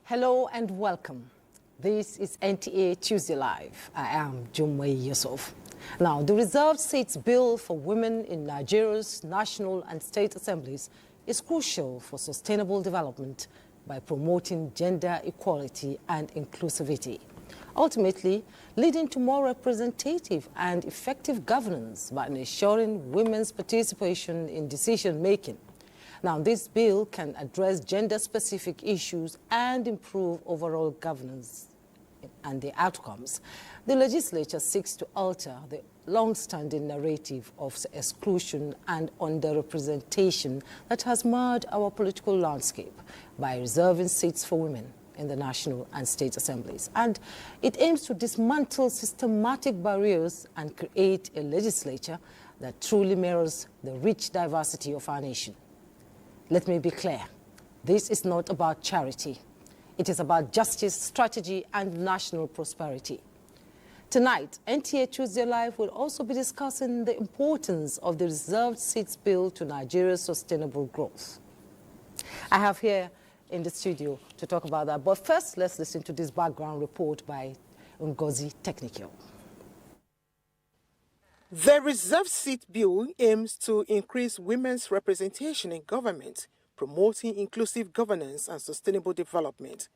Hello and welcome. This is NTA Tuesday Live. I am Jumwei Yusuf. Now, the reserved seats bill for women in Nigeria's national and state assemblies is crucial for sustainable development by promoting gender equality and inclusivity, ultimately leading to more representative and effective governance by ensuring women's participation in decision-making. Now, this bill can address gender-specific issues and improve overall governance and the outcomes. The legislature seeks to alter the long-standing narrative of exclusion and underrepresentation that has marred our political landscape by reserving seats for women in the national and state assemblies. And it aims to dismantle systematic barriers and create a legislature that truly mirrors the rich diversity of our nation. Let me be clear, this is not about charity. It is about justice, strategy, and national prosperity. Tonight, NTA Tuesday Live will also be discussing the importance of the reserved seats bill to Nigeria's sustainable growth. I have here in the studio to talk about that. But first, let's listen to this background report by Ngozi Technical. The reserved seat bill aims to increase women's representation in government, promoting inclusive governance and sustainable development.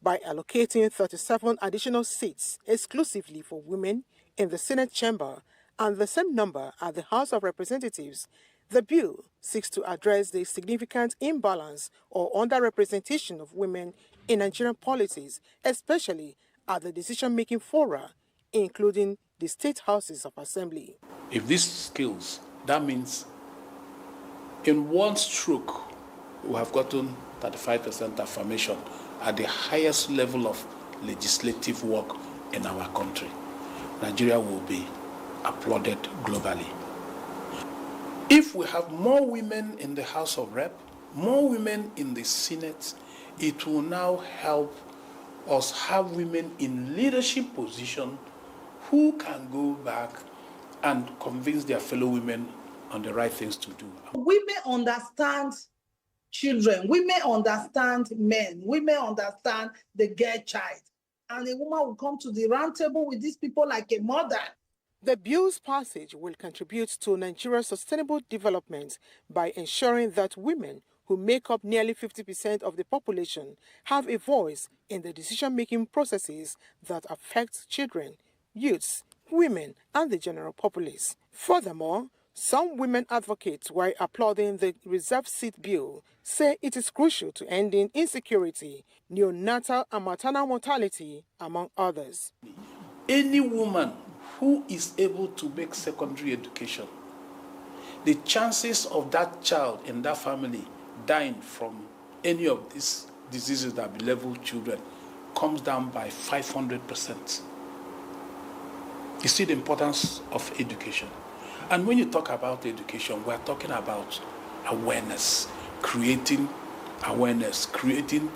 By allocating 37 additional seats exclusively for women in the Senate chamber and the same number at the House of Representatives, the bill seeks to address the significant imbalance or underrepresentation of women in Nigerian politics, especially at the decision-making fora, including the state houses of assembly. If this scales, that means in one stroke, we have gotten 35% affirmation at the highest level of legislative work in our country. Nigeria will be applauded globally. If we have more women in the House of Rep, more women in the Senate, it will now help us have women in leadership position who can go back and convince their fellow women on the right things to do. Women understand children, women understand men, women understand the girl child. And a woman will come to the round table with these people like a mother. The bill's passage will contribute to Nigeria's sustainable development by ensuring that women, who make up nearly 50% of the population, have a voice in the decision-making processes that affect children, youths, women, and the general populace. Furthermore, some women advocates, while applauding the reserved seat bill, say it is crucial to ending insecurity, neonatal and maternal mortality, among others. Any woman who is able to make secondary education, the chances of that child in that family dying from any of these diseases that belevel children comes down by 500%. You see the importance of education. And when you talk about education, we're talking about awareness, creating awareness, creating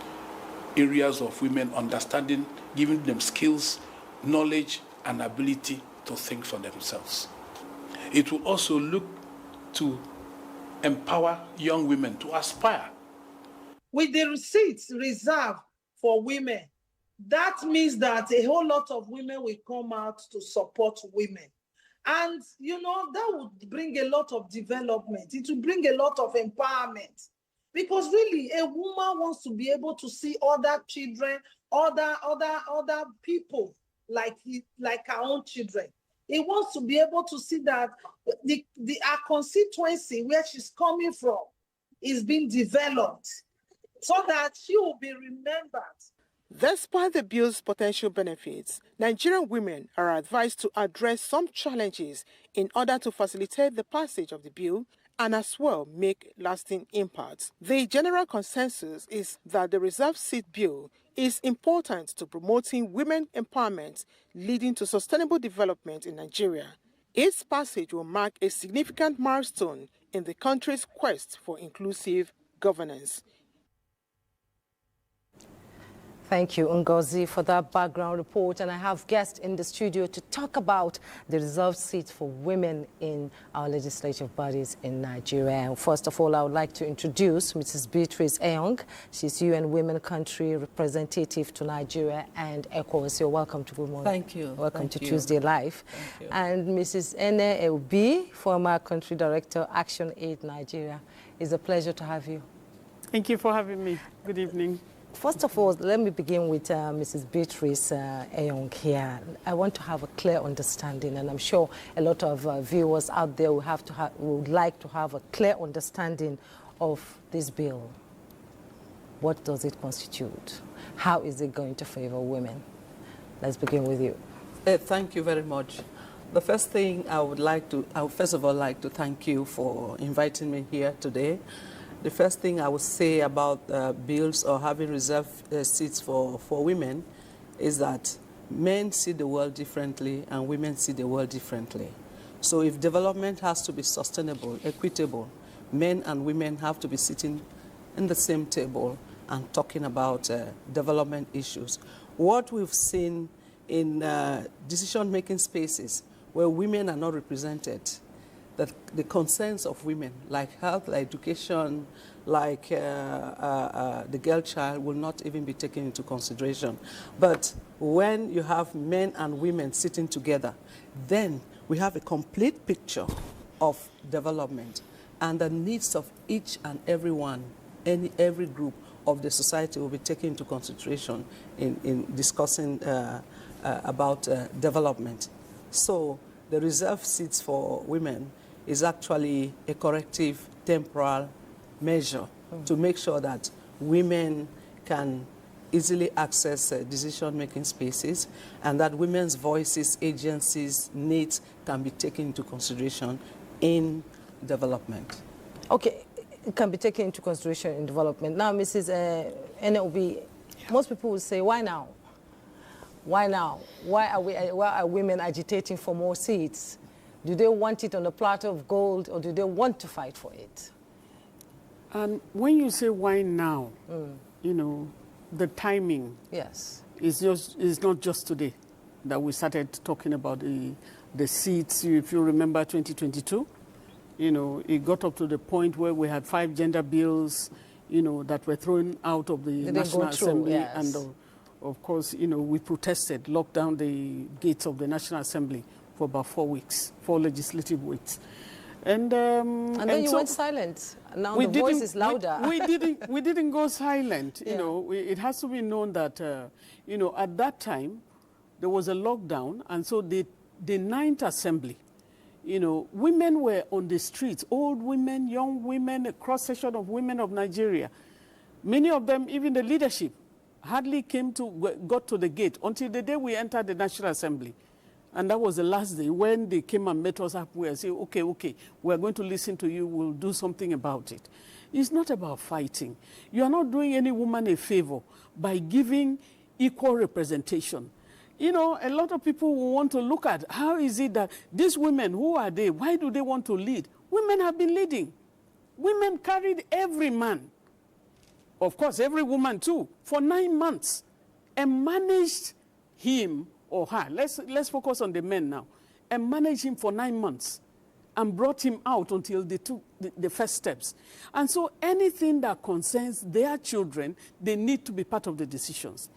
areas of women understanding, giving them skills, knowledge, and ability to think for themselves. It will also look to empower young women to aspire. With the seats reserved for women, that means that a whole lot of women will come out to support women. And, that would bring a lot of development. It will bring a lot of empowerment. Because really, a woman wants to be able to see other children, other people like her own children. It wants to be able to see that our constituency, where she's coming from, is being developed so that she will be remembered. Despite the bill's potential benefits, Nigerian women are advised to address some challenges in order to facilitate the passage of the bill and as well make lasting impacts. The general consensus is that the reserved seat bill is important to promoting women empowerment, leading to sustainable development in Nigeria. Its passage will mark a significant milestone in the country's quest for inclusive governance. Thank you, Ngozi, for that background report. And I have guests in the studio to talk about the reserved seats for women in our legislative bodies in Nigeria. And first of all, I would like to introduce Mrs. Beatrice Eyong. She's UN Women Country Representative to Nigeria and ECOWAS. You're welcome to Good Morning. Thank you. Welcome Thank to you. Tuesday Live. Thank you. And Mrs. Ene Eobi, former Country Director, Action Aid Nigeria. It's a pleasure to have you. Thank you for having me. Good evening. First of all, let me begin with Mrs. Beatrice Eyong here. I want to have a clear understanding, and I'm sure a lot of viewers out there would like to have a clear understanding of this bill. What does it constitute? How is it going to favor women? Let's begin with you. Thank you very much. The first thing I would first of all like to thank you for inviting me here today. The first thing I would say about bills or having reserved seats for women is that men see the world differently and women see the world differently. So if development has to be sustainable, equitable, men and women have to be sitting in the same table and talking about development issues. What we've seen in decision-making spaces where women are not represented, that the concerns of women, like health, like education, like the girl child, will not even be taken into consideration. But when you have men and women sitting together, then we have a complete picture of development, and the needs of each and everyone, every group of the society will be taken into consideration in discussing about development. So the reserved seats for women is actually a corrective temporal measure to make sure that women can easily access decision-making spaces, and that women's voices, agencies, needs can be taken into consideration in development. Okay, it can be taken into consideration in development. Now, Mrs. NLB, most people would say, why now? Why now? Why are women agitating for more seats? Do they want it on a platter of gold, or do they want to fight for it? And when you say why now, you know, the timing is not just today that we started talking about the seats. If you remember 2022, you know, it got up to the point where we had 5 gender bills, you know, that were thrown out of the National Assembly. Yes. And of course, you know, we protested, locked down the gates of the National Assembly for about 4 weeks, 4 legislative weeks. And then you went silent. Now the voice is louder. We didn't go silent. You know, it has to be known that, you know, at that time, there was a lockdown. And so the 9th Assembly, you know, women were on the streets, old women, young women, a cross-section of women of Nigeria. Many of them, even the leadership, hardly got to the gate until the day we entered the National Assembly. And that was the last day when they came and met us up and said, okay, we're going to listen to you, we'll do something about it. It's not about fighting. You are not doing any woman a favor by giving equal representation. You know, a lot of people will want to look at how is it that these women, who are they? Why do they want to lead? Women have been leading. Women carried every man, of course, every woman too, for 9 months and managed him or her. Let's focus on the men now. And managed him for 9 months and brought him out until they took the first steps. And so anything that concerns their children, they need to be part of the decisions.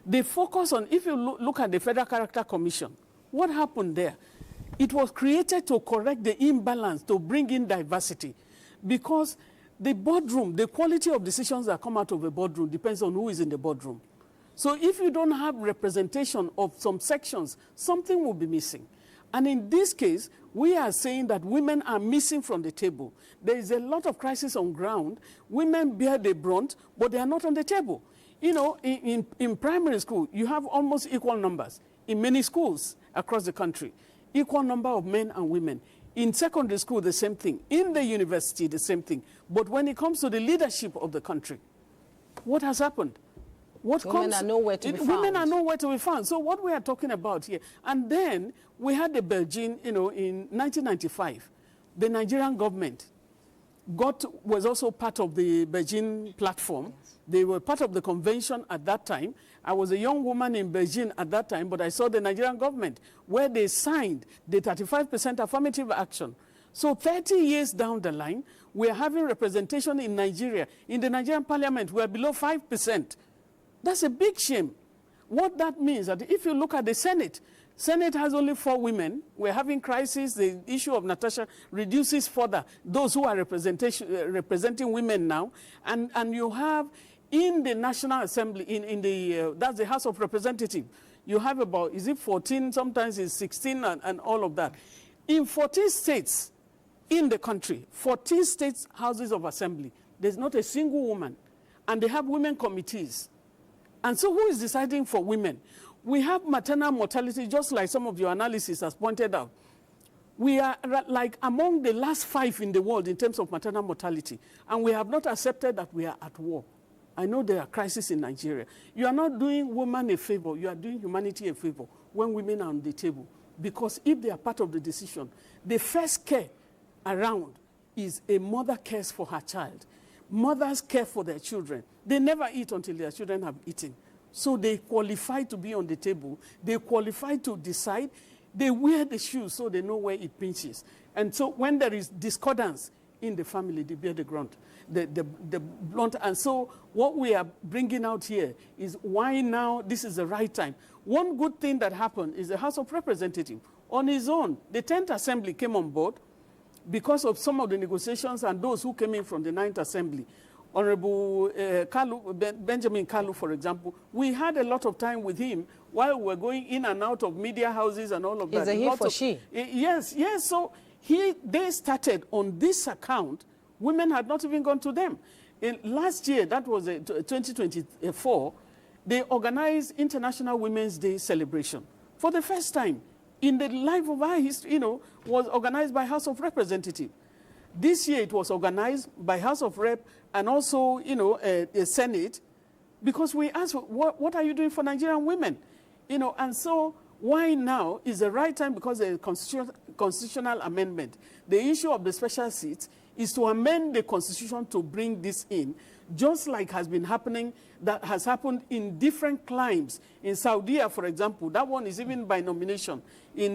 They focus on, if you look at the Federal Character Commission, what happened there? It was created to correct the imbalance, to bring in diversity. Because the boardroom, the quality of decisions that come out of a boardroom depends on who is in the boardroom. So if you don't have representation of some sections, something will be missing. And in this case, we are saying that women are missing from the table. There is a lot of crisis on ground. Women bear the brunt, but they are not on the table. You know, in primary school, you have almost equal numbers. In many schools across the country, equal number of men and women. In secondary school, the same thing. In the university, the same thing. But when it comes to the leadership of the country, what has happened? Women are nowhere to be found. Women are nowhere to be found. So what we are talking about here, and then we had the Belgian, you know, in 1995, the Nigerian government was also part of the Beijing platform. Yes. They were part of the convention at that time. I was a young woman in Beijing at that time, but I saw the Nigerian government where they signed the 35% affirmative action. So 30 years down the line, we are having representation in Nigeria. In the Nigerian parliament, we are below 5%. That's a big shame. What that means that if you look at the Senate has only 4 women. We're having crisis. The issue of Natasha reduces further those who are representing women now. And you have in the National Assembly, that's the House of Representatives, you have about, is it 14, sometimes it's 16 and all of that. In 14 states in the country, 14 states houses of assembly, there's not a single woman. And they have women committees. And so who is deciding for women? We have maternal mortality, just like some of your analysis has pointed out. We are like among the last 5 in the world in terms of maternal mortality. And we have not accepted that we are at war. I know there are crises in Nigeria. You are not doing women a favor. You are doing humanity a favor when women are on the table. Because if they are part of the decision, the first care around is a mother cares for her child. Mothers care for their children. They never eat until their children have eaten. So they qualify to be on the table. They qualify to decide. They wear the shoes so they know where it pinches. And so when there is discordance in the family, they bear the grunt, the blunt. And so what we are bringing out here is why now this is the right time. One good thing that happened is the House of Representatives, on its own, the 10th Assembly came on board because of some of the negotiations and those who came in from the 9th Assembly. Honorable Benjamin Kalu, for example, we had a lot of time with him while we were going in and out of media houses and all of that. Is it he for she? Yes, yes. So they started on this account. Women had not even gone to them. Last year, that was 2024, they organized International Women's Day celebration. For the first time in the life of our history, was organized by House of Representatives. This year it was organized by House of Rep and also, the Senate, because we asked, what are you doing for Nigerian women? And so why now is the right time, because the constitutional amendment. The issue of the special seats is to amend the constitution to bring this in, just like has happened in different climes. In Saudi, for example, that one is even by nomination. In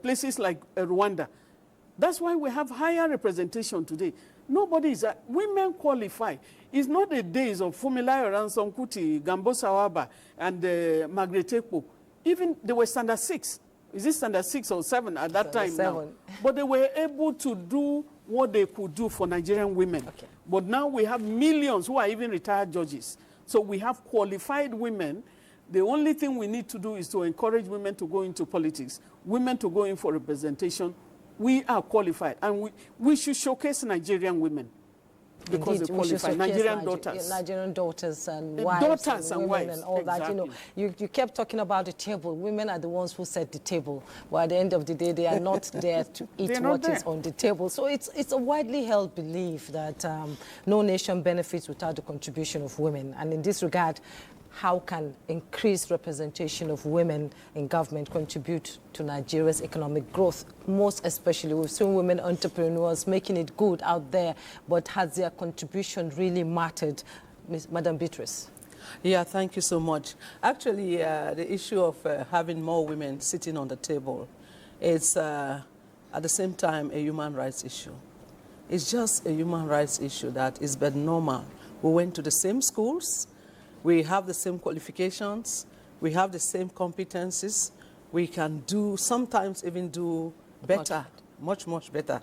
places like Rwanda. That's why we have higher representation today. Women qualify. It's not the days of Fumilayo Ransom Kuti, Gambo Sawaba, and Margaret Ekpo. Even they were standard 6. Is it standard 6 or 7 at that time now? But they were able to do what they could do for Nigerian women. Okay. But now we have millions who are even retired judges. So we have qualified women. The only thing we need to do is to encourage women to go into politics, women to go in for representation. We are qualified, and we should showcase Nigerian women because indeed, they qualify. Nigerian daughters. Nigerian daughters and wives and wives. And all exactly. That. You kept talking about the table. Women are the ones who set the table. But at the end of the day, they are not there to eat what is on the table. So it's a widely held belief that no nation benefits without the contribution of women. And in this regard, how can increased representation of women in government contribute to Nigeria's economic growth? Most especially, we've seen women entrepreneurs making it good out there, but has their contribution really mattered? Madam Beatrice. Yeah, thank you so much. Actually, the issue of having more women sitting on the table is, at the same time, a human rights issue. It's just a human rights issue that is but normal. We went to the same schools. We have the same qualifications. We have the same competencies. We can sometimes even do better, much better.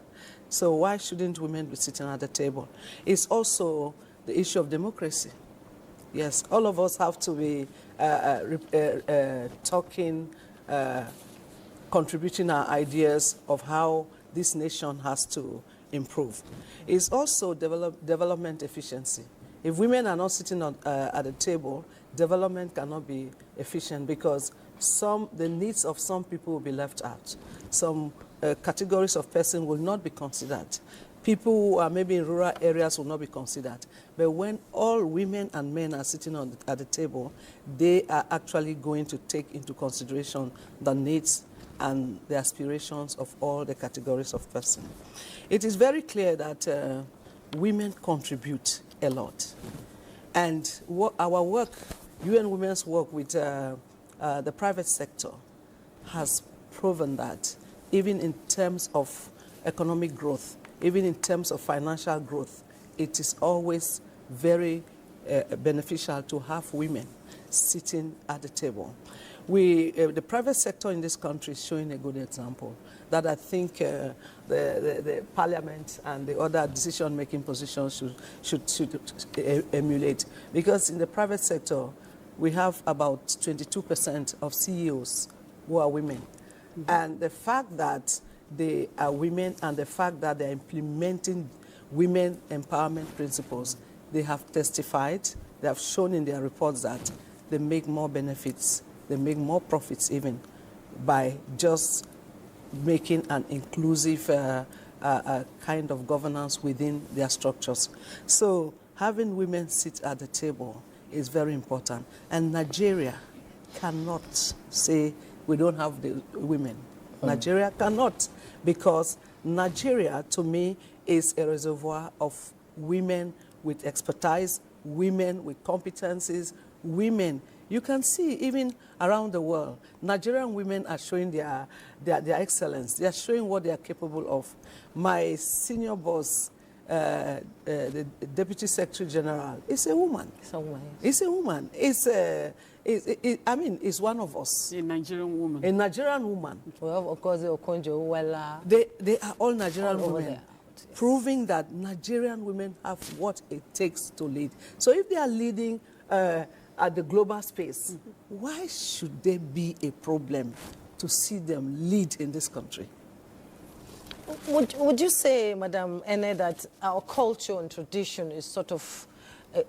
So why shouldn't women be sitting at the table? It's also the issue of democracy. Yes, all of us have to be talking, contributing our ideas of how this nation has to improve. It's also development efficiency. If women are not sitting at the table, development cannot be efficient because the needs of some people will be left out. Some categories of person will not be considered. People who are maybe in rural areas will not be considered. But when all women and men are sitting at the table, they are actually going to take into consideration the needs and the aspirations of all the categories of person. It is very clear that women contribute a lot. And our work, UN Women's work with the private sector has proven that even in terms of economic growth, even in terms of financial growth, it is always very beneficial to have women sitting at the table. The private sector in this country is showing a good example that I think the parliament and the other decision-making positions should emulate. Because in the private sector, we have about 22% of CEOs who are women. Mm-hmm. And the fact that they are women and the fact that they're implementing women empowerment principles, they have testified, they have shown in their reports that they make more benefits, they make more profits even by just making an inclusive kind of governance within their structures. So having women sit at the table is very important. And Nigeria cannot say we don't have the women. Nigeria cannot, because Nigeria, to me, is a reservoir of women with expertise, women with competencies, women. You can see even around the world, Nigerian women are showing their excellence. They are showing what they are capable of. My senior boss, the Deputy Secretary General, is a woman. It's a woman. I mean, it's one of us. A Nigerian woman. A Nigerian woman. Well, of course, They are all Nigerian women, proving that Nigerian women have what it takes to lead. So if they are leading at the global space, why should there be a problem to see them lead in this country? Would you say, Madam Ene, that our culture and tradition is sort of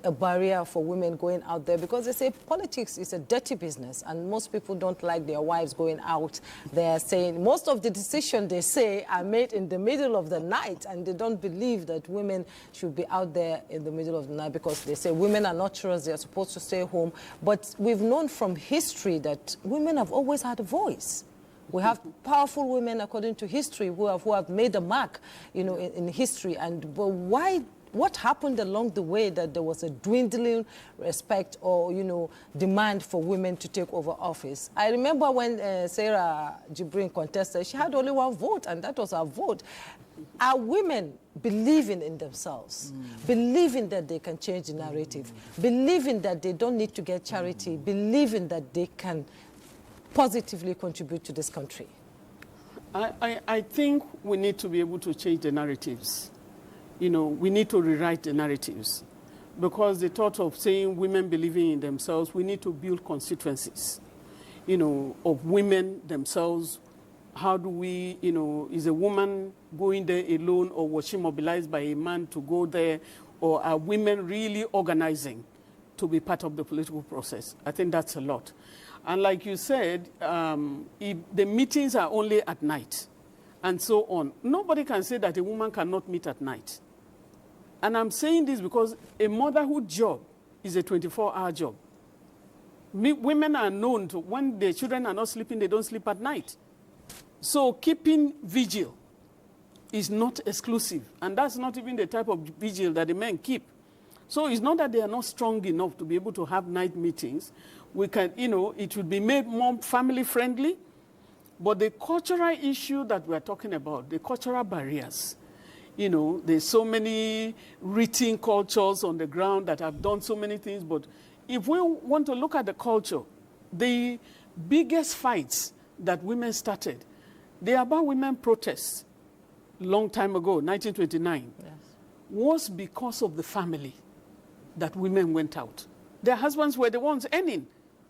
a barrier for women going out there? Because they say politics is a dirty business and most people don't like their wives going out there saying, most of the decisions they say are made in the middle of the night, and they don't believe that women should be out there in the middle of the night because they say women are nurturers, they are supposed to stay home. But we've known from history that women have always had a voice. We have powerful women, according to history, who have made a mark, you know, in history. But why? What happened along the way that there was a dwindling respect or, you know, demand for women to take over office? I remember when Sarah Jibrin contested, she had only one vote, and that was her vote. Are women believing in themselves, believing that they can change the narrative, believing that they don't need to get charity, believing that they can positively contribute to this country? I think we need to be able to change the narratives. You know, we need to rewrite the narratives, because the thought of saying women believing in themselves, we need to build constituencies, you know, of women themselves. How do we, you know, is a woman going there alone, or was she mobilized by a man to go there, or are women really organizing to be part of the political process? I think that's a lot. And like you said, if the meetings are only at night and so on, nobody can say that a woman cannot meet at night. And I'm saying this because a motherhood job is a 24-hour job. Women are known to, when their children are not sleeping, they don't sleep at night. So keeping vigil is not exclusive. And that's not even the type of vigil that the men keep. So it's not that they are not strong enough to be able to have night meetings. We can, you know, it would be made more family-friendly. But the cultural issue that we're talking about, the cultural barriers, you know, there's so many written cultures on the ground that have done so many things. But if we want to look at the culture, the biggest fights that women started, they are about women protests long time ago, 1929, yes, was because of the family that women went out. Their husbands were the ones earning,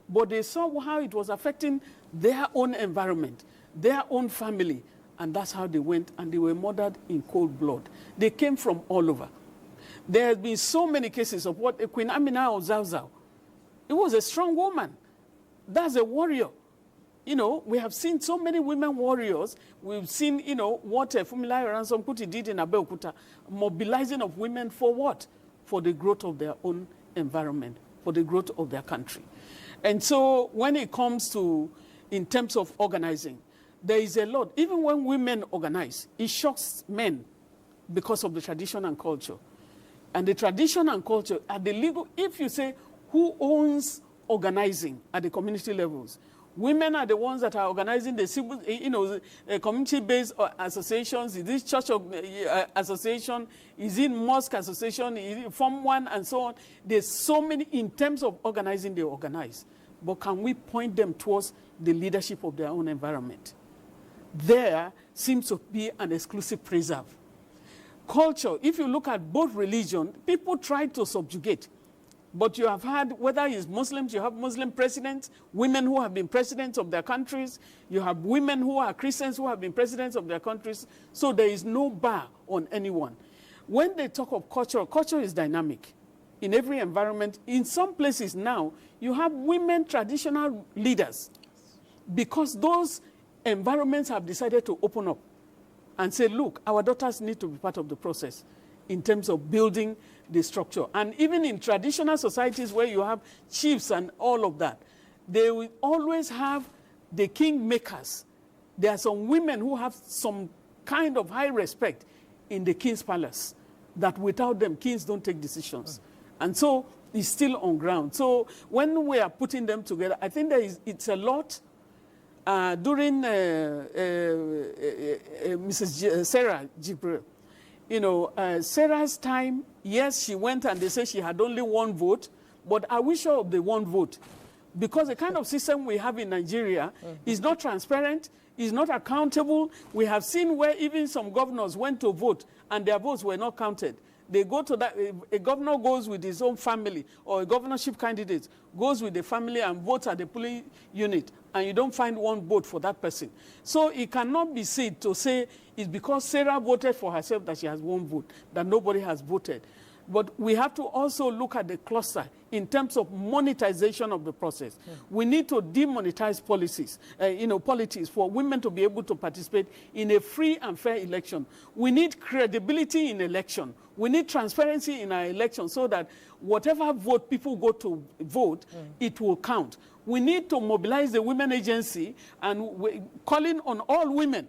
but they saw how it was affecting their own environment, their own family, and that's how they went, and they were murdered in cold blood. They came from all over. There have been so many cases of what Queen Amina of Zawzaw. It was a strong woman. That's a warrior. You know, we have seen so many women warriors. We've seen, you know, what Funmilayo Ransome Kuti did in Abeokuta, mobilizing of women for what? For the growth of their own environment, for the growth of their country. And so when it comes to, in terms of organizing, there is a lot. Even when women organize, it shocks men because of the tradition and culture. And the tradition and culture are the legal. If you say who owns organizing at the community levels, women are the ones that are organizing the civil, community-based associations. Is this church association? Is it mosque association? Is it Form 1 and so on? There's so many in terms of organizing. They organize, but can we point them towards the leadership of their own environment? There seems to be an exclusive preserve. Culture, if you look at both religion, people try to subjugate. But you have had, whether it's Muslims, you have Muslim presidents, women who have been presidents of their countries, you have women who are Christians who have been presidents of their countries, so there is no bar on anyone. When they talk of culture, culture is dynamic. In every environment, in some places now, you have women traditional leaders because those environments have decided to open up and say, look, our daughters need to be part of the process in terms of building the structure. And even in traditional societies where you have chiefs and all of that, they will always have the kingmakers. There are some women who have some kind of high respect in the king's palace, that without them, kings don't take decisions. And so it's still on ground. So when we are putting them together, I think it's a lot. During Mrs. Sarah Jibril, Sarah's time, yes, she went and they said she had only one vote, but are we sure of the one vote? Because the kind of system we have in Nigeria is not transparent, is not accountable. We have seen where even some governors went to vote and their votes were not counted. They go to that, a governor goes with his own family, or a governorship candidate goes with the family and votes at the polling unit, and you don't find one vote for that person. So it cannot be said to say it's because Sarah voted for herself that she has one vote, that nobody has voted. But we have to also look at the cluster in terms of monetization of the process. We need to demonetize policies, politics for women to be able to participate in a free and fair election. We need credibility in election. We need transparency in our election so that whatever vote people go to vote, it will count. We need to mobilize the women agency and calling on all women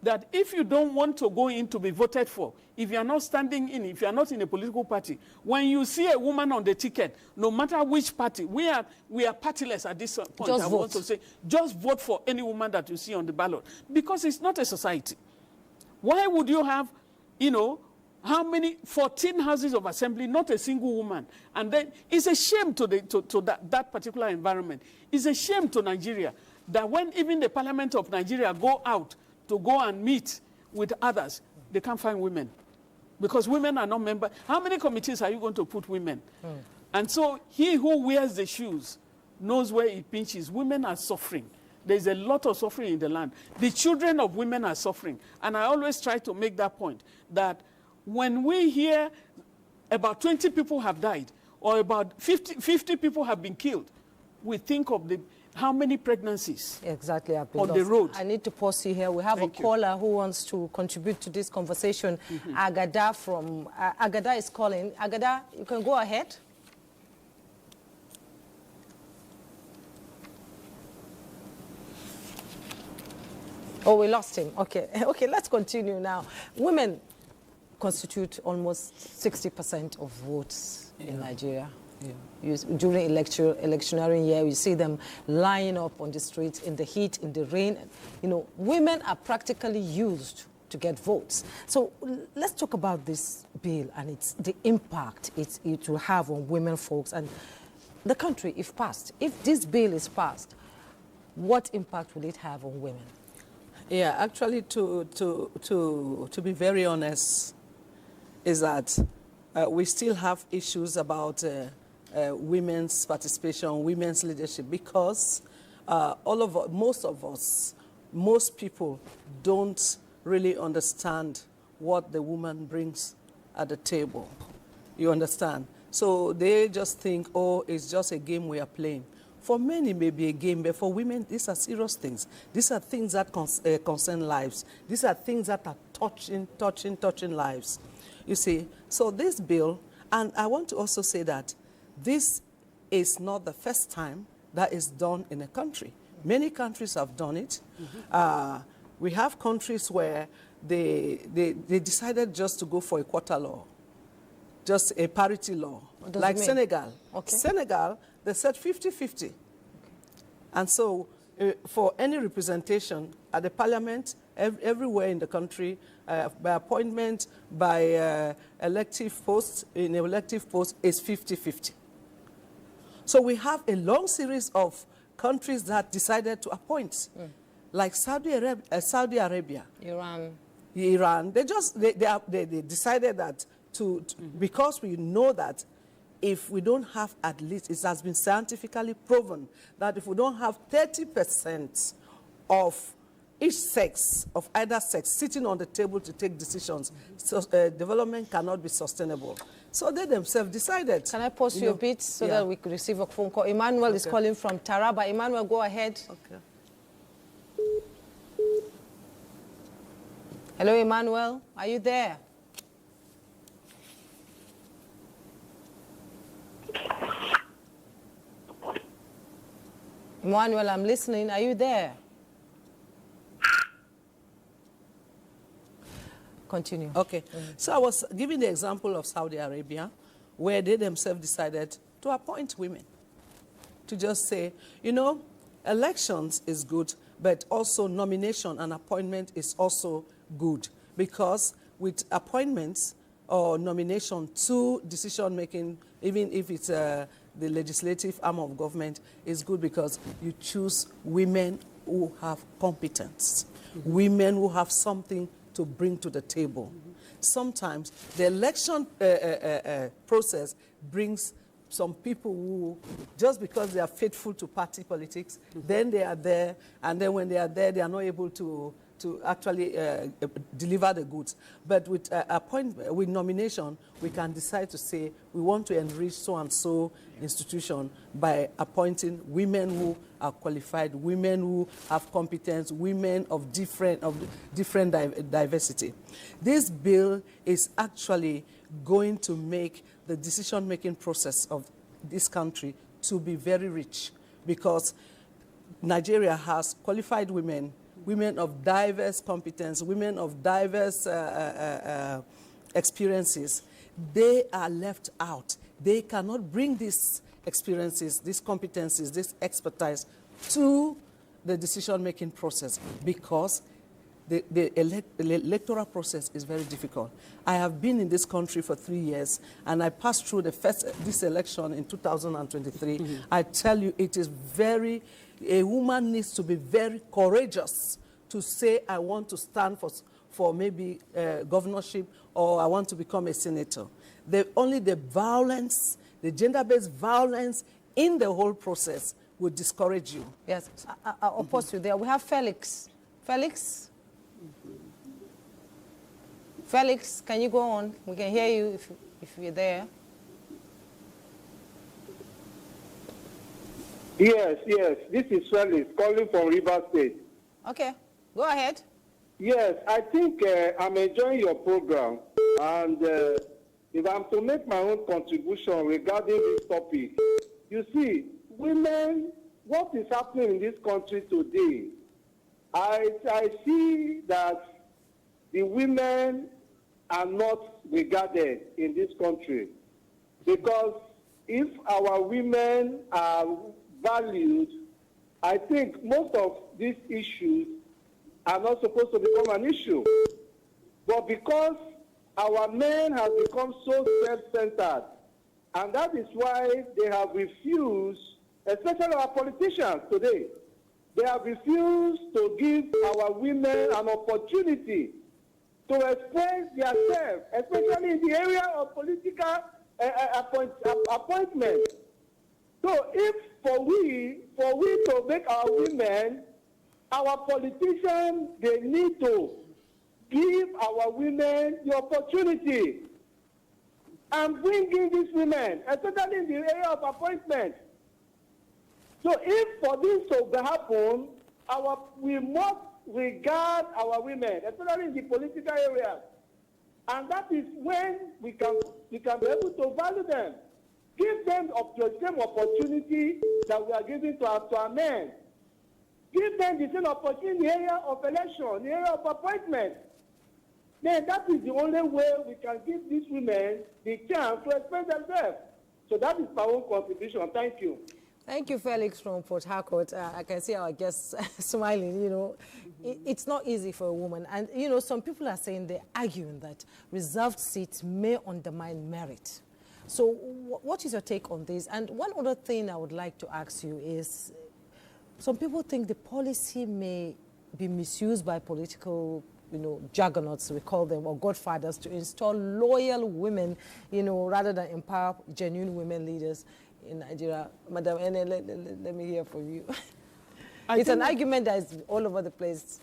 that if you don't want to go in to be voted for, if you are not standing in, if you are not in a political party, when you see a woman on the ticket, no matter which party, we are partyless at this point. Just I vote. want to say, just vote for any woman that you see on the ballot, because it's not a society. Why would you have, how many 14 houses of assembly, not a single woman? And then it's a shame to that particular environment. It's a shame to Nigeria that when even the Parliament of Nigeria go out to go and meet with others, they can't find women because women are not members. How many committees are you going to put women? And so he who wears the shoes knows where it pinches. Women are suffering. There's a lot of suffering in the land. The children of women are suffering. And I always try to make that point, that when we hear about 20 people have died or about 50 people have been killed, we think of how many pregnancies exactly have been on lost. the road. I need to pause you here. We have a caller who wants to contribute to this conversation. Agada from Agada is calling. Agada, you can go ahead. Oh, we lost him. Okay, okay, let's continue now. Women constitute almost 60% of votes in Nigeria. During electioneering year, you see them lying up on the streets in the heat, in the rain. Women are practically used to get votes. So let's talk about this bill and the impact it will have on women folks and the country if passed. If this bill is passed, what impact will it have on women? Yeah, actually, to be very honest, is that we still have issues about women's participation, women's leadership, because most people don't really understand what the woman brings at the table. You understand? So they just think, oh, it's just a game we are playing. For many, it may be a game, but for women, these are serious things. These are things that concern lives. These are things that are touching lives. You see, so this bill, and I want to also say that this is not the first time that is done in a country. Many countries have done it. We have countries where they decided just to go for a quota law, just a parity law, like Senegal. Okay. Senegal, they said 50-50. Okay. And so for any representation at the parliament, everywhere in the country, by appointment, by elective posts, in elective posts, is 50-50. So we have a long series of countries that decided to appoint, like Saudi Arabia, Iran. They decided that because we know that if we don't have, at least it has been scientifically proven that if we don't have 30% of each sex, of either sex, sitting on the table to take decisions, so, development cannot be sustainable. So they themselves decided. Can I pause you a bit so that we could receive a phone call? Emmanuel is calling from Taraba. Emmanuel, go ahead. Okay. Hello, Emmanuel. Are you there? Emmanuel, I'm listening. Are you there? Continue. Okay. So I was giving the example of Saudi Arabia, where they themselves decided to appoint women. To just say, you know, elections is good, but also nomination and appointment is also good. Because with appointments or nomination to decision-making, even if it's the legislative arm of government, is good because you choose women who have competence, women who have something to bring to the table. Sometimes the election process brings some people who, just because they are faithful to party politics, then they are there, and then when they are there, they are not able to actually deliver the goods. But with with nomination, we can decide to say we want to enrich so-and-so institution by appointing women who are qualified, women who have competence, women of different diversity. This bill is actually going to make the decision-making process of this country to be very rich, because Nigeria has qualified women, women of diverse competence, women of diverse experiences. They are left out. They cannot bring these experiences, these competencies, this expertise to the decision-making process, because the electoral process is very difficult. I have been in this country for 3 years, and I passed through this election in 2023. I tell you, it is a woman needs to be very courageous to say, I want to stand for maybe governorship, or I want to become a senator. Only the violence, the gender-based violence in the whole process would discourage you. Yes, I'll pause you there. We have Felix. Felix? Felix, can you go on? We can hear you if you're there. Yes. This is Felix calling from River State. Okay, go ahead. Yes, I think I'm enjoying your program, and if I'm to make my own contribution regarding this topic, you see, women, what is happening in this country today, I see that the women are not regarded in this country, because if our women are valued, I think most of these issues are not supposed to become an issue. But because our men have become so self-centered, and that is why they have refused, especially our politicians today, they have refused to give our women an opportunity to express themselves, especially in the area of political appointment. So if for we to make our women, our politicians, they need to give our women the opportunity and bring in these women, especially in the area of appointment. So if for this to happen, we must regard our women, especially in the political areas. And that is when we can be able to value them. Give them the same opportunity that we are giving to our men. Give them the same opportunity in the area of election, in the area of appointment. Then that is the only way we can give these women the chance to express themselves. So that is my own contribution. Thank you. Thank you, Felix from Port Harcourt. I can see our guests smiling, you know. It's not easy for a woman. And, you know, some people are saying, they're arguing that reserved seats may undermine merit. So what is your take on this? And one other thing I would like to ask you is, some people think the policy may be misused by political, you know, juggernauts, we call them, or godfathers, to install loyal women, you know, rather than empower genuine women leaders in Nigeria. Madam Ene, let me hear from you. It's an argument that is all over the place.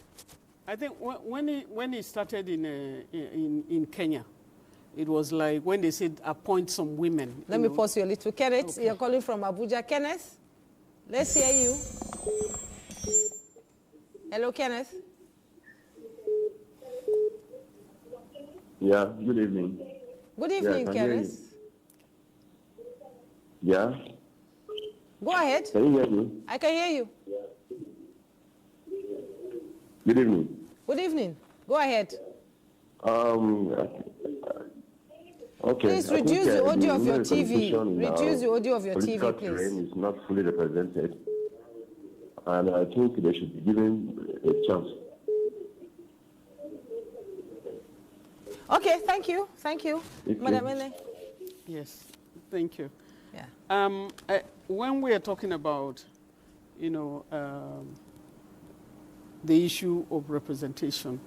I think when it started in Kenya, it was like when they said appoint some women. Let me pause you a little. Kenneth, okay. You're calling from Abuja. Kenneth, let's hear you. Hello, Kenneth. Yeah, good evening. Good evening, Kenneth. Yeah. Go ahead. Can you hear me? I can hear you. Good evening. Good evening. Go ahead. Okay. Please reduce the audio of your TV. Reduce the audio of your TV, please. Political terrain is not fully represented, and I think they should be given a chance. Okay, thank you. Thank you. Madam Ene. Yes, thank you. Yeah. When we are talking about, you know, the issue of representation,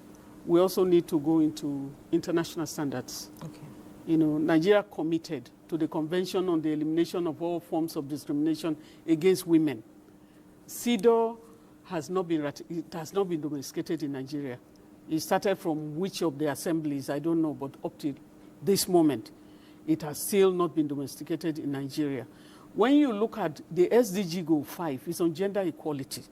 we also need to go into international standards. Okay. You know, Nigeria committed to the Convention on the Elimination of All Forms of Discrimination Against Women. CEDAW has not been domesticated in Nigeria. It started from which of the assemblies, I don't know, but up to this moment, it has still not been domesticated in Nigeria. When you look at the SDG Goal 5, it's on gender equality.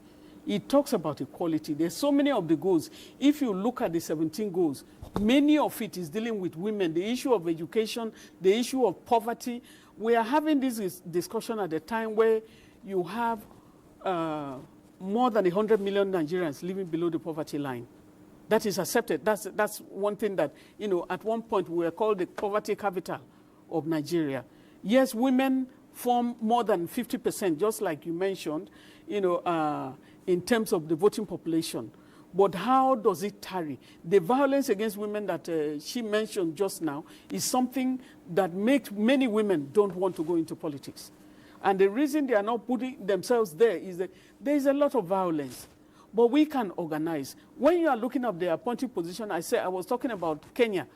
It talks about equality. There's so many of the goals. If you look at the 17 goals, many of it is dealing with women, the issue of education, the issue of poverty. We are having this discussion at a time where you have more than 100 million Nigerians living below the poverty line. That is accepted. That's one thing that, you know, at one point we were called the poverty capital of Nigeria. Yes, women form more than 50%, just like you mentioned, you know, in terms of the voting population. But how does it tarry? The violence against women that she mentioned just now is something that makes many women don't want to go into politics. And the reason they are not putting themselves there is that there is a lot of violence. But we can organize. When you are looking at the appointed position, I was talking about Kenya.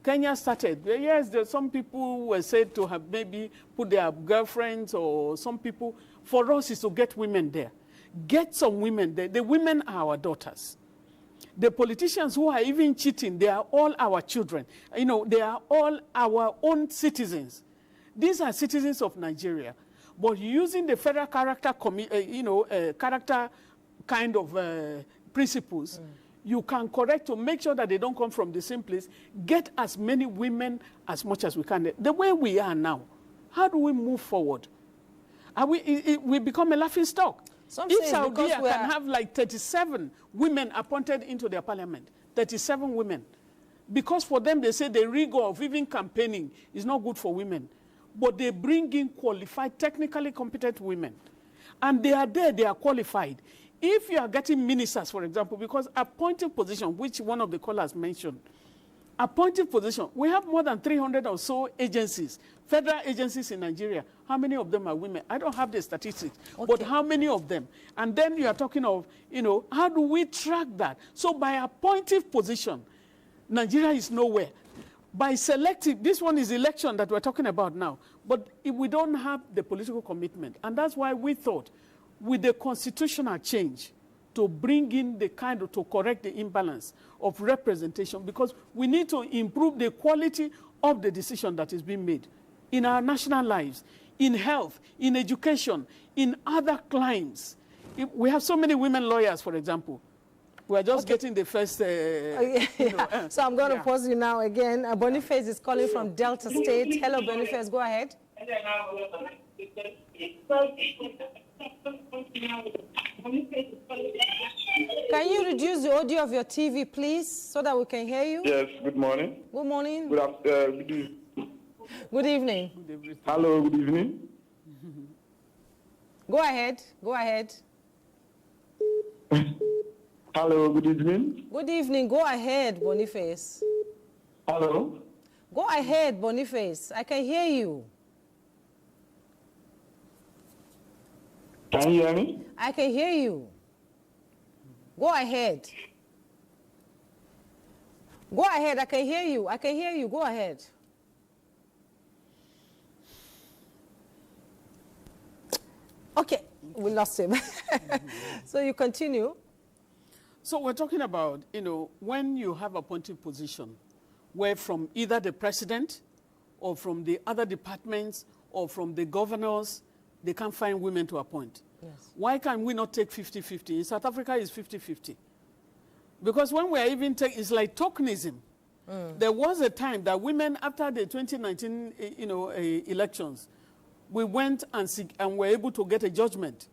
Kenya started. Yes, there some people were said to have maybe put their girlfriends, or some people. For us, is to get women there. Get some women there. The women are our daughters. The politicians who are even cheating, they are all our children. You know, they are all our own citizens. These are citizens of Nigeria. But using the federal character, character kind of principles, you can correct to make sure that they don't come from the same place. Get as many women as much as we can. The way we are now, how do we move forward? We become a laughing stock. If Saudi can have like 37 women appointed into their parliament, 37 women, because for them they say the rigor of even campaigning is not good for women, but they bring in qualified, technically competent women, and they are there, they are qualified. If you are getting ministers, for example, because appointed position, which one of the callers mentioned, appointed position, we have more than 300 or so agencies, federal agencies in Nigeria. How many of them are women? I don't have the statistics, but how many of them? And then you are talking of, you know, how do we track that? So by appointed position, Nigeria is nowhere. By selective, this one is election that we're talking about now, but if we don't have the political commitment, and that's why we thought, with the constitutional change, to bring in the kind of, to correct the imbalance of representation, because we need to improve the quality of the decision that is being made in our national lives, in health, in education, in other climes. We have so many women lawyers, for example. We are just getting the first... So I'm going to pause you now again. Boniface is calling from Delta State. Hello, Boniface. Go ahead. reduce the audio of your TV, please, so that we can hear you? Yes, good morning. Good morning. Good afternoon. Good evening. Hello, good evening. Go ahead. Go ahead. Hello, good evening. Good evening. Go ahead, Boniface. Hello. Go ahead, Boniface. I can hear you. Can you hear me? I can hear you. Go ahead. Go ahead. I can hear you. I can hear you. Go ahead. Okay, we lost him. So you continue. So we're talking about, when you have appointed position, where from either the president or from the other departments or from the governors, they can't find women to appoint. Yes. Why can we not take 50-50? In South Africa, it's 50-50. Because when we're even it's like tokenism. There was a time that women, after the 2019, elections, we went and were able to get a judgment.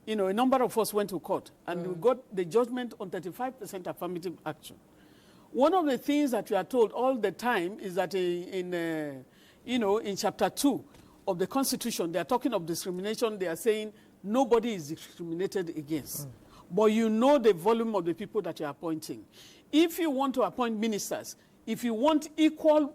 A number of us went to court, and we got the judgment on 35% affirmative action. One of the things that we are told all the time is that in Chapter 2 of the Constitution, they are talking of discrimination. They are saying nobody is discriminated against. But you know the volume of the people that you are appointing. If you want to appoint ministers, if you want equal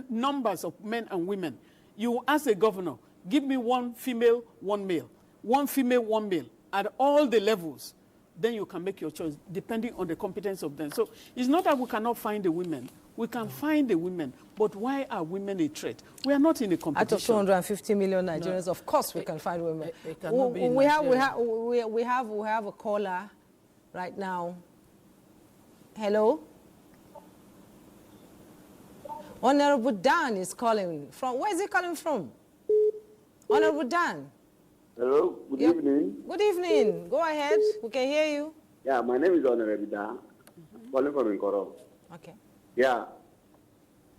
numbers of men and women, you ask the governor, give me one female, one male, one female, one male, at all the levels. Then you can make your choice, depending on the competence of them. So it's not that we cannot find the women. We can find the women, but why are women a threat? We are not in a competition. Out of 250 million Nigerians, of course we can find women. We have a caller right now. Hello? Honorable Dan is calling from. Where is he calling from? Honorable Dan. Hello, good evening. Good evening. Go ahead. We can hear you. Yeah, my name is Honorable Dan. Calling from Nkoro. Okay. Yeah.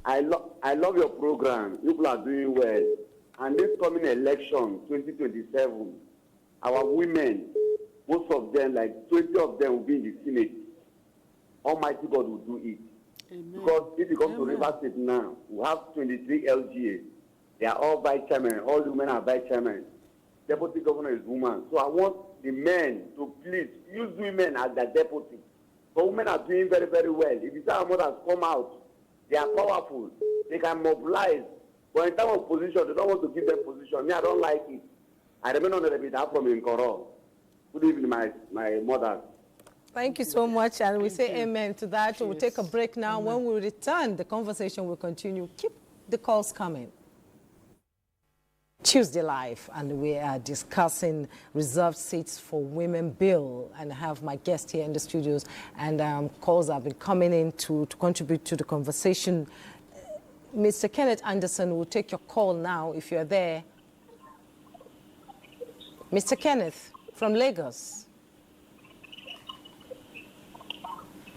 I love your program. You people are doing well. And this coming election, 2027, our women, most of them, like 20 of them will be in the Senate. Almighty God will do it. Amen. Because if you come to River State now, we have 23 LGA. They are all vice chairmen. All the women are vice chairmen. Deputy governor is woman. So I want the men to please use women as their deputy. But women are doing very, very well. If you see our mothers come out, they are powerful. They can mobilize. But in terms of position, they don't want to give them position. Me, I don't like it. I remain on the bit from Nkoro. Good evening, my mother. Thank you so much, and we say amen to that. We'll take a break now. When we return, the conversation will continue. Keep the calls coming. Tuesday Live, and we are discussing reserved seats for women bill, and I have my guest here in the studios, and calls have been coming in to contribute to the conversation. Mr. Kenneth Anderson will take your call now if you're there. Mr. Kenneth from Lagos.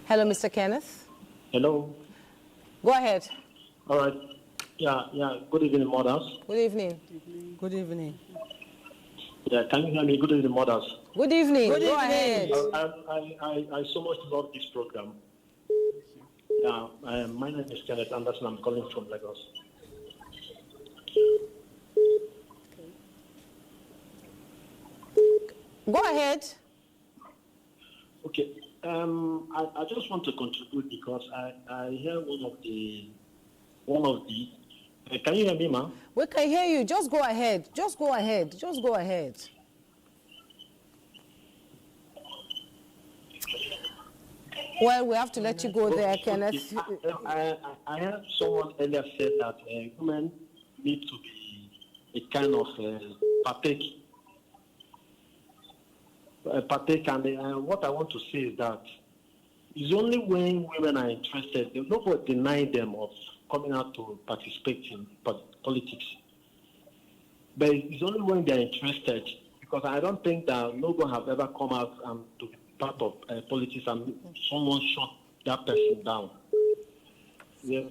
Hello, Mr. Kenneth. Hello. Go ahead. All right. Yeah. Good evening, mothers. Good evening. Good evening. Yeah, can you hear me? Good evening, mothers. Good evening. Go ahead. I so much love this program. Yeah, my name is Kenneth Anderson. I'm calling from Lagos. Go ahead. Okay. I just want to contribute because I hear one of the. Can you hear me, ma'am? We can hear you. Just go ahead. Just go ahead. Just go ahead. Well, we have to let you go there, Kenneth. I heard someone earlier said that women need to be a kind of partake. And what I want to say is that it's only when women are interested, nobody deny them of coming out to participate in politics. But it's only when they're interested, because I don't think that no one have ever come out to be part of politics and someone shot that person down. Yeah.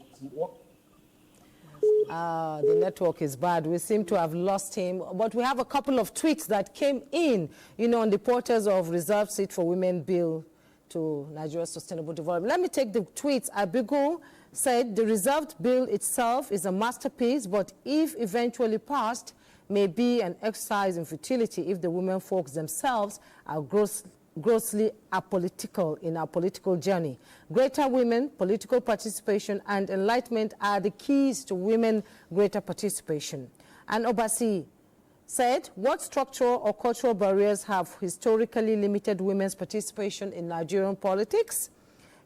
The network is bad. We seem to have lost him. But we have a couple of tweets that came in, on the portals of Reserved Seat for Women Bill to Nigeria's sustainable development. Let me take the tweets. Abigo said the reserved bill itself is a masterpiece, but if eventually passed, may be an exercise in futility if the women folks themselves are grossly apolitical in our political journey. Greater women, political participation, and enlightenment are the keys to women greater participation. And Obasi said, what structural or cultural barriers have historically limited women's participation in Nigerian politics?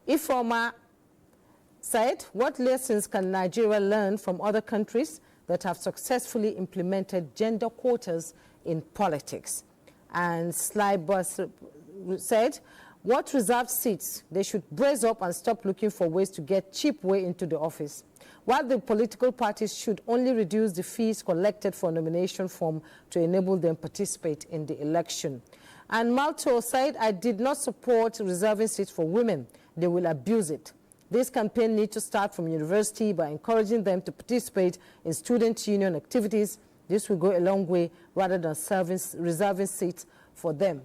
Ifoma said, what lessons can Nigeria learn from other countries that have successfully implemented gender quotas in politics? And Slybus said, what reserved seats? They should brace up and stop looking for ways to get cheap way into the office. While the political parties should only reduce the fees collected for nomination form to enable them participate in the election. And Malto said, I did not support reserving seats for women. They will abuse it. This campaign needs to start from university by encouraging them to participate in student union activities. This will go a long way rather than reserving seats for them.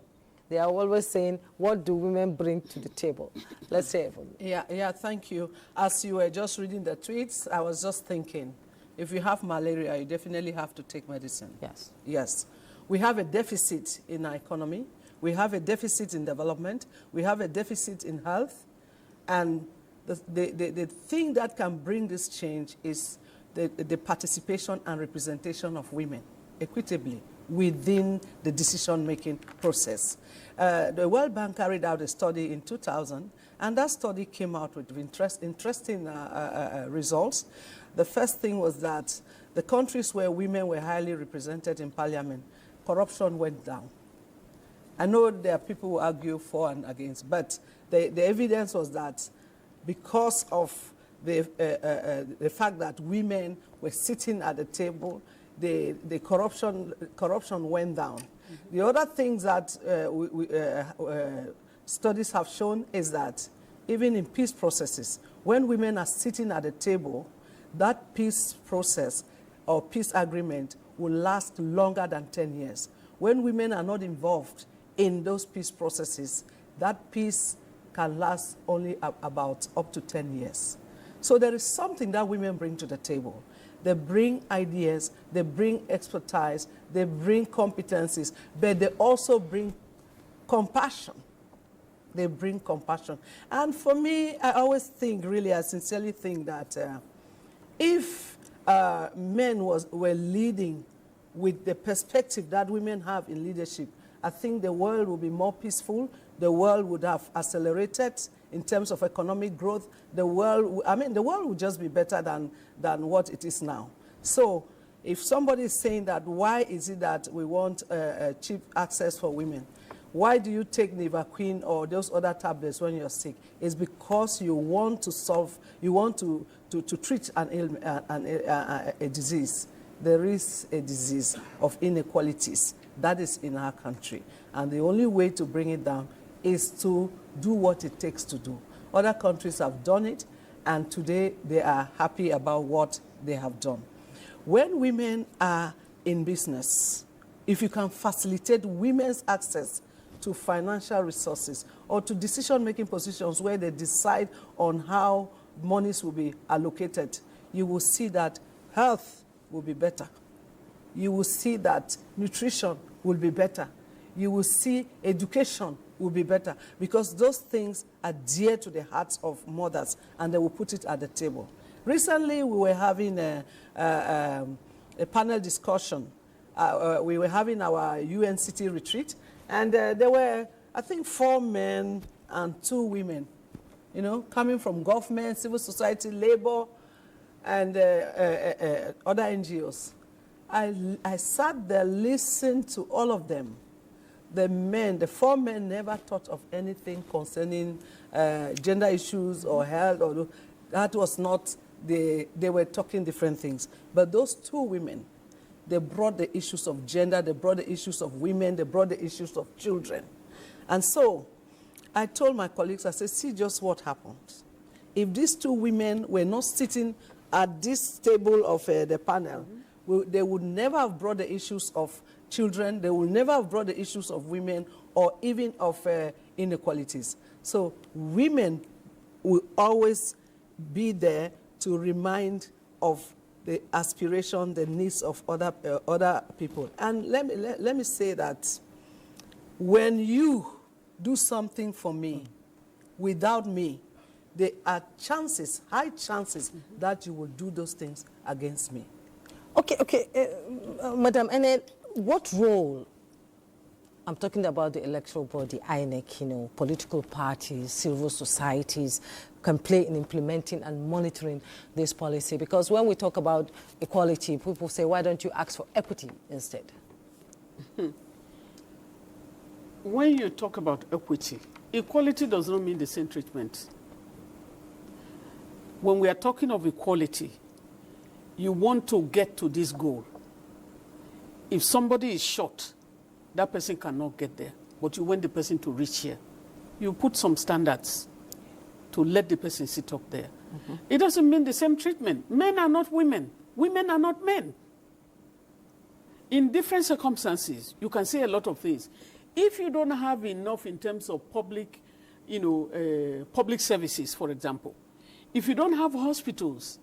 They are always saying, what do women bring to the table? Let's hear it from you. Yeah, thank you. As you were just reading the tweets, I was just thinking, if you have malaria, you definitely have to take medicine. Yes. Yes. We have a deficit in our economy. We have a deficit in development. We have a deficit in health. And the thing that can bring this change is the participation and representation of women equitably within the decision-making process. The World Bank carried out a study in 2000, and that study came out with interesting results. The first thing was that the countries where women were highly represented in parliament, corruption went down. I know there are people who argue for and against, but the evidence was that because of the fact that women were sitting at the table, the corruption went down. Mm-hmm. The other things that studies have shown is that even in peace processes, when women are sitting at the table, that peace process or peace agreement will last longer than 10 years. When women are not involved in those peace processes, that peace can last only about up to 10 years. So there is something that women bring to the table. They bring ideas, they bring expertise, they bring competencies, but they also bring compassion. They bring compassion. And for me, I always think, really, I sincerely think that if men were leading with the perspective that women have in leadership, I think the world would be more peaceful. The world would have accelerated in terms of economic growth. The world would just be better than what it is now. So if somebody is saying that, why is it that we want cheap access for women? Why do you take Nivaquine or those other tablets when you're sick? It's because you want to solve, you want to treat a disease. There is a disease of inequalities that is in our country. And the only way to bring it down is to do what it takes to do. Other countries have done it, and today they are happy about what they have done. When women are in business, if you can facilitate women's access to financial resources or to decision-making positions where they decide on how monies will be allocated, you will see that health will be better. You will see that nutrition will be better. You will see education will be better, because those things are dear to the hearts of mothers, and they will put it at the table. Recently, we were having a panel discussion. We were having our UN City retreat, and there were, I think, 4 men and 2 women, you know, coming from government, civil society, labor, and other NGOs. I sat there, listened to all of them. The 4 men never thought of anything concerning gender issues or health. Or that was not, they were talking different things. But those 2 women, they brought the issues of gender, they brought the issues of women, they brought the issues of children. And so I told my colleagues, I said, see just what happened. If these 2 women were not sitting at this table of the panel, they would never have brought the issues of children, they will never have brought the issues of women or even of inequalities. So women will always be there to remind of the aspiration, the needs of other people. And let me say that when you do something for me, without me, there are chances, high chances, that you will do those things against me. Okay, Madam, and what role, I'm talking about the electoral body, INEC, political parties, civil societies, can play in implementing and monitoring this policy? Because when we talk about equality, people say, why don't you ask for equity instead? When you talk about equity, equality does not mean the same treatment. When we are talking of equality, you want to get to this goal. If somebody is short, that person cannot get there, but you want the person to reach here. You put some standards to let the person sit up there. It doesn't mean the same treatment. Men are not women. Women are not men. In different circumstances, you can say a lot of things. If you don't have enough in terms of public, public services, for example, if you don't have hospitals,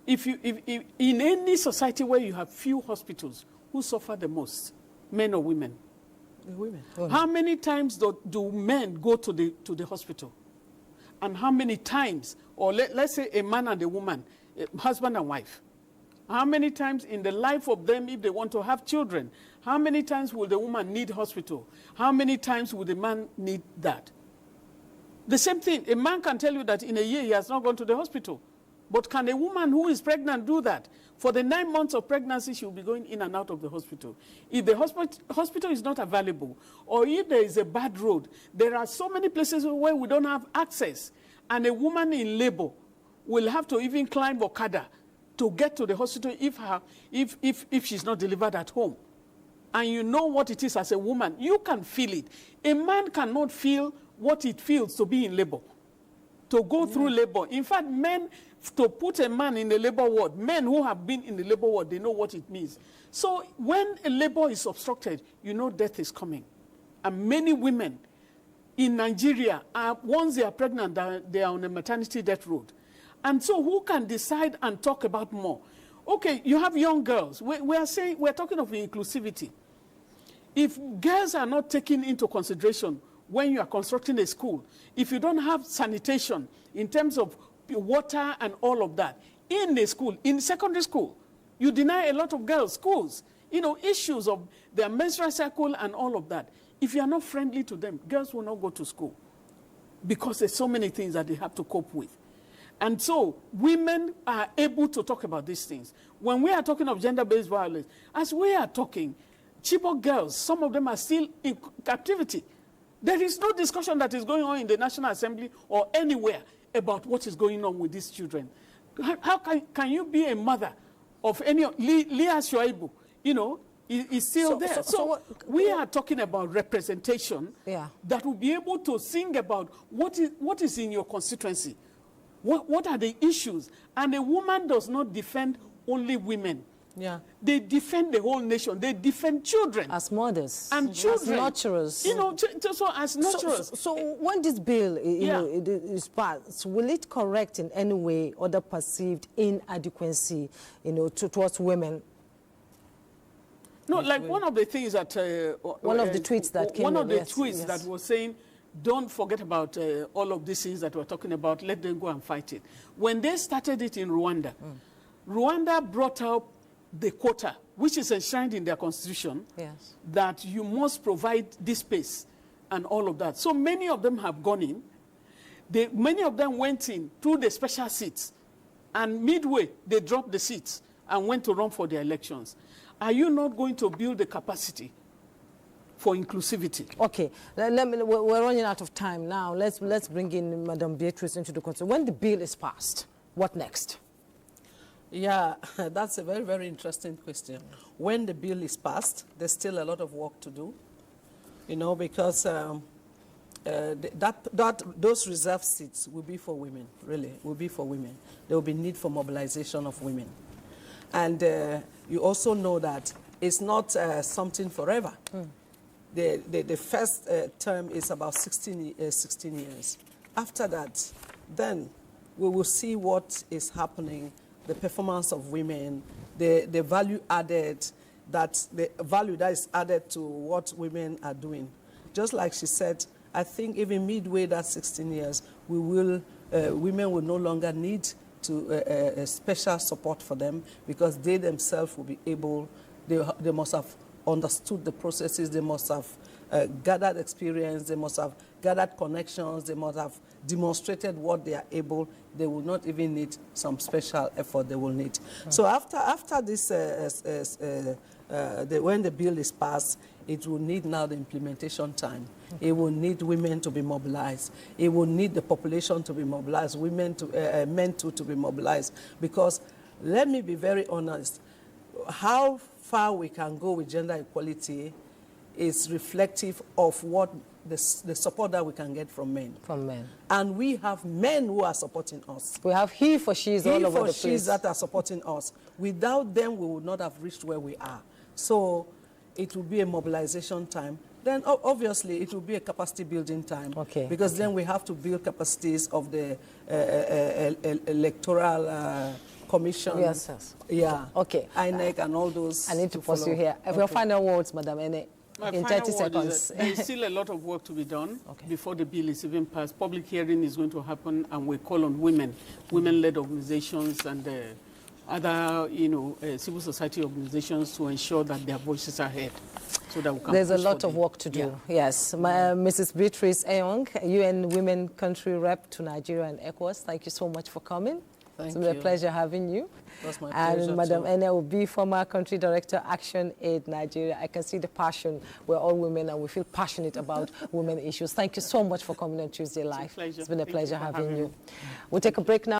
if in any society where you have few hospitals, who suffer the most, men or women? Women. How many times do men go to the hospital? And how many times, or let's say a man and a woman, husband and wife, how many times in the life of them, if they want to have children, how many times will the woman need hospital? How many times will the man need that? The same thing, a man can tell you that in a year he has not gone to the hospital. But can a woman who is pregnant do that? For the 9 months of pregnancy, she will be going in and out of the hospital. If the hospital is not available, or if there is a bad road, there are so many places where we don't have access. And a woman in labor will have to even climb Okada to get to the hospital if she's not delivered at home. And you know what it is as a woman. You can feel it. A man cannot feel what it feels to be in labor, to go through labor. In fact, to put a man in the labor ward, men who have been in the labor ward, they know what it means. So when a labor is obstructed, you know death is coming. And many women in Nigeria, once they are pregnant, they are on a maternity death road. And so who can decide and talk about more? Okay, you have young girls. We're talking of inclusivity. If girls are not taken into consideration when you are constructing a school, if you don't have sanitation in terms of water and all of that, in the school, in secondary school, you deny a lot of girls schools, issues of their menstrual cycle and all of that. If you are not friendly to them, girls will not go to school because there's so many things that they have to cope with. And so women are able to talk about these things. When we are talking of gender-based violence, as we are talking, Chibok girls, some of them are still in captivity. There is no discussion that is going on in the National Assembly or anywhere about what is going on with these children. How can you be a mother of any of Leah Shuaibu, is still there. So we are talking about representation that will be able to think about what is in your constituency. What are the issues? And a woman does not defend only women. Yeah. They defend the whole nation. They defend children. As mothers. And children. As nurturers. So as nurturers. So when this bill is passed, will it correct in any way other perceived inadequacy, towards women? No, like one of the things that... one of the tweets that came One of the yes, tweets yes. that was saying, don't forget about all of these things that we're talking about. Let them go and fight it. When they started it in Rwanda, Rwanda brought up the quota, which is enshrined in their constitution, yes, that you must provide this space and all of that. So many of them have gone in. Many of them went in through the special seats. And midway, they dropped the seats and went to run for their elections. Are you not going to build the capacity for inclusivity? Okay, we're running out of time now. Let's bring in Madam Beatrice into the conversation. When the bill is passed, what next? Yeah, that's a very, very interesting question. When the bill is passed, there's still a lot of work to do, because those reserved seats will be for women, really, will be for women. There will be need for mobilization of women. And you also know that it's not something forever. the first term is about 16 years. After that, then we will see what is happening, the performance of women, the value added, the value that is added to what women are doing. Just like she said, I think even midway that 16 years, women will no longer need to special support for them, because they themselves will be able, they must have understood the processes, they must have gathered experience, they must have gathered connections, they must have demonstrated what they are able. They will not even need some special effort they will need. So after this, when the bill is passed, it will need now the implementation time. It will need women to be mobilized. It will need the population to be mobilized, men to be mobilized. Because let me be very honest, how far we can go with gender equality is reflective of what the support that we can get from men. From men. And we have men who are supporting us. We have he for she's all over the place. He for she's that are supporting us. Without them, we would not have reached where we are. So it will be a mobilization time. Then obviously it will be a capacity building time. Okay. Because then we have to build capacities of the electoral commission. Yes. Yeah. Okay. INEC and all those. I need to pause you here. Your final words, Madam Ene, in 30 seconds. There is still a lot of work to be done before the bill is even passed. Public hearing is going to happen, and we call on women-led organizations and other, civil society organizations to ensure that their voices are heard, so that we can. There's a lot of work to do. Yeah. Yes, Mrs. Beatrice Eyong, UN Women Country Rep to Nigeria and ECOWAS. Thank you so much for coming. It's been a pleasure having you. That's my pleasure. And Madam Ene Obi, former Country Director, Action Aid Nigeria. I can see the passion. We're all women and we feel passionate about women issues. Thank you so much for coming on Tuesday Live. It's a pleasure. It's been a pleasure having you. Me. We'll take a break now.